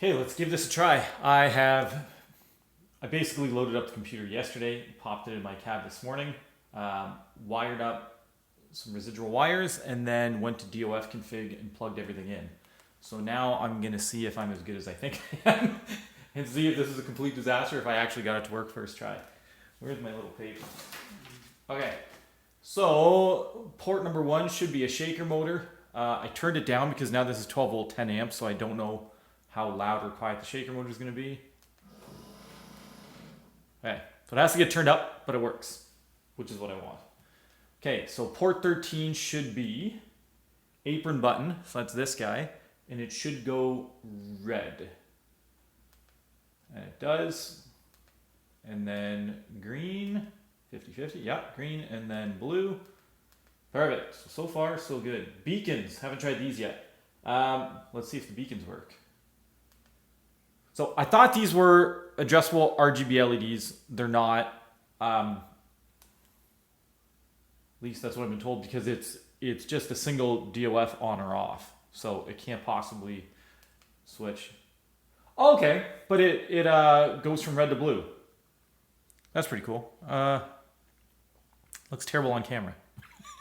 Okay, let's give this a try. I basically loaded up the computer yesterday, popped it in my cab this morning, wired up some residual wires, and then went to DOF config and plugged everything in. So now I'm going to see if I'm as good as I think I am and see if this is a complete disaster, if I actually got it to work first try. Where's my little paper? Okay, so port number 1 should be a shaker motor. I turned it down because now this is 12 volt 10 amps, so I don't know how loud or quiet the shaker motor is going to be. Okay, so it has to get turned up, but it works, which is what I want. Okay, so port 13 should be apron button, so that's this guy, and it should go red. And it does. And then green, 50-50, yeah, green, and then blue. Perfect, so far so good. Beacons, haven't tried these yet. Let's see if the beacons work. So I thought these were adjustable RGB LEDs. They're not. At least that's what I've been told, because it's just a single DOF on or off. So it can't possibly switch. Oh, okay, but it goes from red to blue. That's pretty cool. Looks terrible on camera.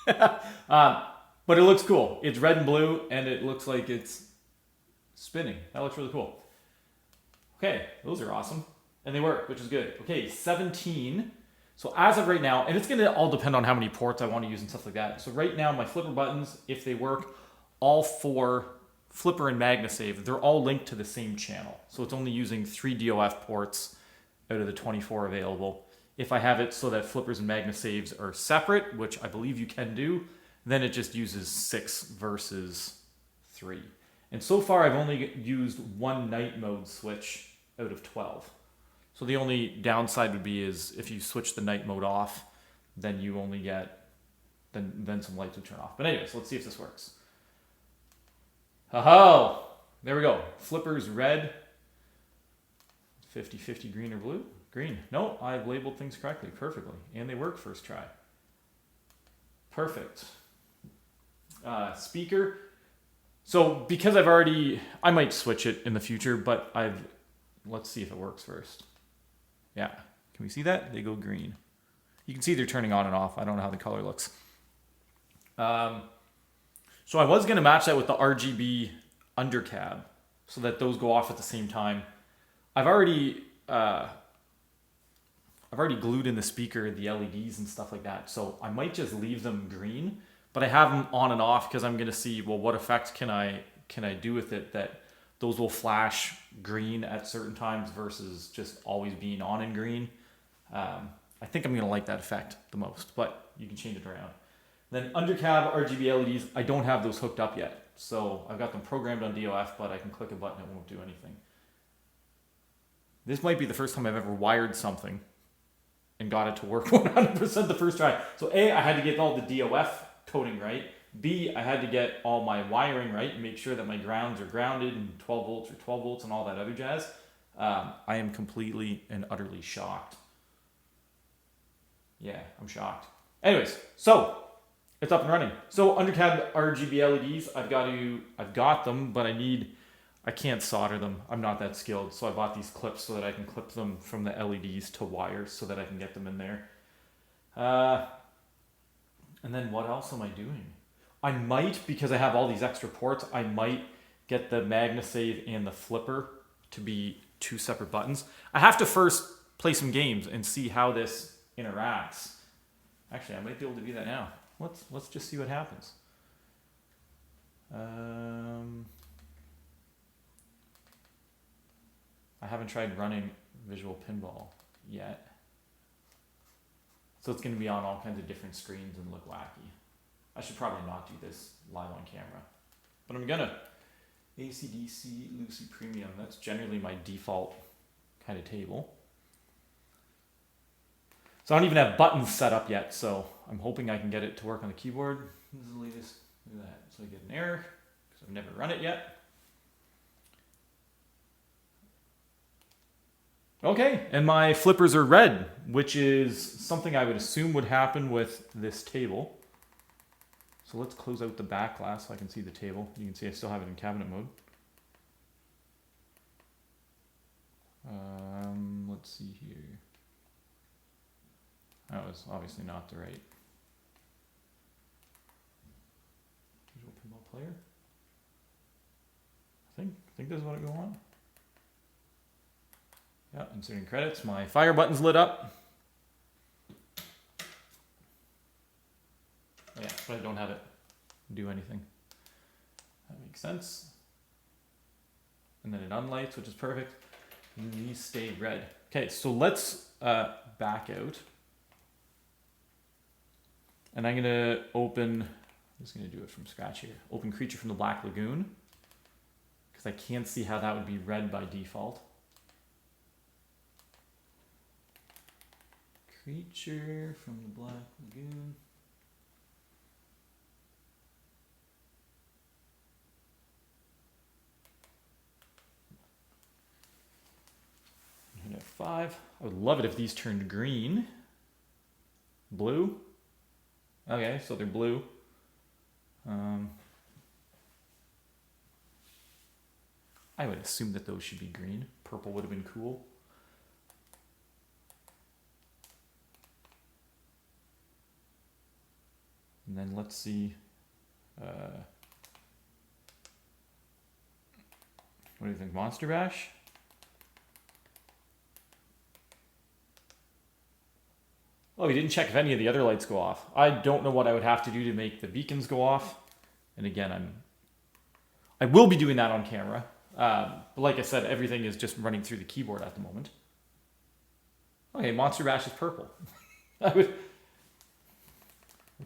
But it looks cool. It's red and blue, and it looks like it's spinning. That looks really cool. Okay, those are awesome. And they work, which is good. Okay, 17. So as of right now, and it's going to all depend on how many ports I want to use and stuff like that. So right now, my flipper buttons, if they work, all 4 flipper and MagnaSave, they're all linked to the same channel. So it's only using 3 DOF ports out of the 24 available. If I have it so that flippers and MagnaSaves are separate, which I believe you can do, then it just uses 6 versus 3. And so far, I've only used 1 night mode switch out of 12. So the only downside would be is if you switch the night mode off, then you only get, then some lights would turn off. But anyways, let's see if this works. Oh, there we go. Flippers red, 50-50 green or blue. Green. No, I've labeled things correctly, perfectly. And they work first try. Perfect. Speaker. So because I might switch it in the future, but let's see if it works first. Yeah, can we see that? They go green. You can see they're turning on and off. I don't know how the color looks. So I was going to match that with the RGB undercab so that those go off at the same time. I've already glued in the speaker, the LEDs and stuff like that. So I might just leave them green, but I have them on and off because I'm going to see, well, what effect can I do with it that those will flash green at certain times versus just always being on in green. I think I'm going to like that effect the most, but you can change it around. Then undercab RGB LEDs, I don't have those hooked up yet. So I've got them programmed on DOF, but I can click a button, it won't do anything. This might be the first time I've ever wired something and got it to work 100% the first try. So A, I had to get all the DOF coding right. B, I had to get all my wiring right and make sure that my grounds are grounded and 12 volts or 12 volts and all that other jazz. I am completely and utterly shocked. Yeah, I'm shocked. Anyways, so it's up and running. So undercab RGB LEDs, I've got them, but I can't solder them. I'm not that skilled. So I bought these clips so that I can clip them from the LEDs to wires so that I can get them in there. And then what else am I doing? I might, because I have all these extra ports, I might get the MagnaSave and the flipper to be 2 separate buttons. I have to first play some games and see how this interacts. Actually, I might be able to do that now. Let's just see what happens. I haven't tried running visual pinball yet. So it's going to be on all kinds of different screens and look wacky. I should probably not do this live on camera. But I'm going to. AC/DC Lucy Premium. That's generally my default kind of table. So I don't even have buttons set up yet, so I'm hoping I can get it to work on the keyboard. This is the latest. Look at that. So I get an error because I've never run it yet. Okay, and my flippers are red, which is something I would assume would happen with this table. So let's close out the back glass so I can see the table. You can see I still have it in cabinet mode. was obviously not the right visual pinball player. I think this is what it go on. Yeah, inserting credits. My fire button's lit up. Yeah, but I don't have it do anything. That makes sense. And then it unlights, which is perfect. And these stay red. Okay, so let's back out. And I'm gonna open, I'm just gonna do it from scratch here. Open Creature from the Black Lagoon. Because I can't see how that would be red by default. Creature from the Black Lagoon. And F5. I would love it if these turned green. Blue. Okay, so they're blue. I would assume that those should be green. Purple would have been cool. And then let's see. What do you think? Monster Bash? Oh, he didn't check if any of the other lights go off. I don't know what I would have to do to make the beacons go off. And again, I will be doing that on camera. But like I said, everything is just running through the keyboard at the moment. Okay, Monster Bash is purple. Let's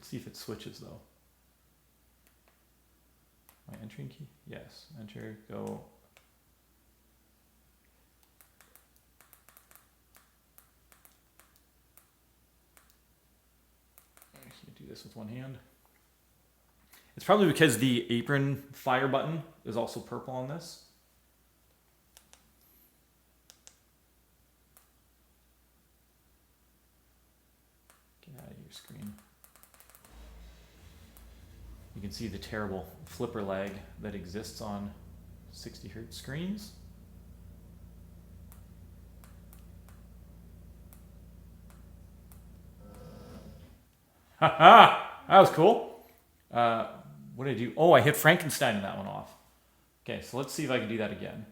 see if it switches though. My entering key? Yes. Enter, go. I can't do this with one hand. It's probably because the apron fire button is also purple on this. Get out of your screen. You can see the terrible flipper lag that exists on 60 Hz screens. Haha! That was cool. What did I do? Oh, I hit Frankenstein in that one off. Okay, so let's see if I can do that again.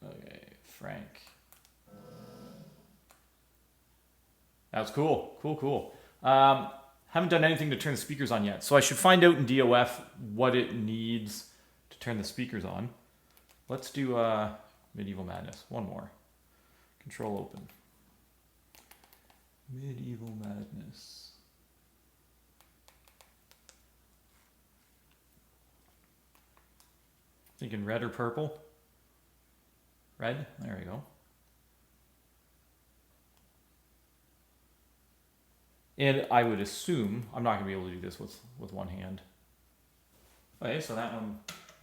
Okay, Frank. That was cool. Cool. Haven't done anything to turn the speakers on yet, so I should find out in DOF what it needs to turn the speakers on. Let's do Medieval Madness. One more. Control open. Medieval Madness. Thinking red or purple? Red? There we go. And I would assume, I'm not going to be able to do this with one hand. Okay, so that one,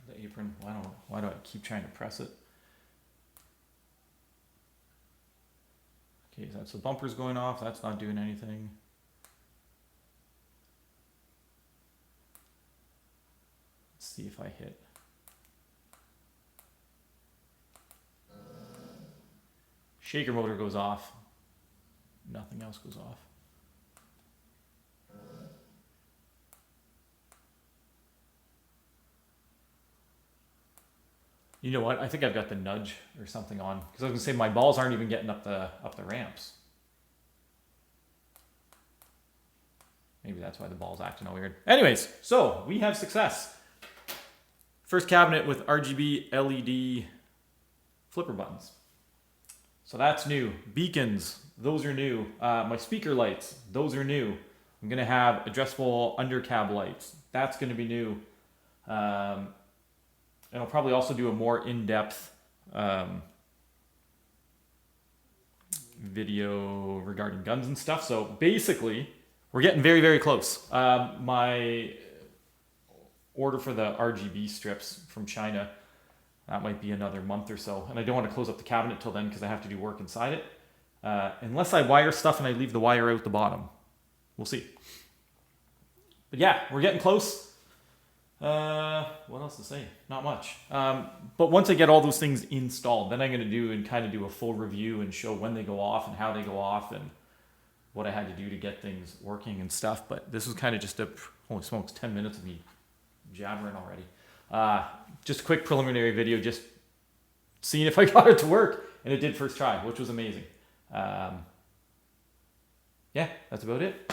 the apron, why do I keep trying to press it? Okay, so that's the bumpers going off, that's not doing anything. Let's see if I hit. Shaker motor goes off. Nothing else goes off. You know what? I think I've got the nudge or something on, because I was gonna say my balls aren't even getting up the ramps. Maybe that's why the ball's acting all weird. Anyways, so we have success. First cabinet with RGB LED flipper buttons. So that's new. Beacons, those are new. My speaker lights, those are new. I'm gonna have addressable undercab lights. That's gonna be new. And I'll probably also do a more in-depth video regarding guns and stuff. So basically, we're getting very, very close. My order for the RGB strips from China, that might be another month or so. And I don't want to close up the cabinet till then because I have to do work inside it. Unless I wire stuff and I leave the wire out the bottom. We'll see. But yeah, we're getting close. What what else to say? Not much. But once I get all those things installed, then I'm going to do a full review and show when they go off and how they go off and what I had to do to get things working and stuff. But this was kind of just holy smokes, 10 minutes of me jabbering already. Just a quick preliminary video, just seeing if I got it to work, and it did first try, which was amazing. Yeah, that's about it.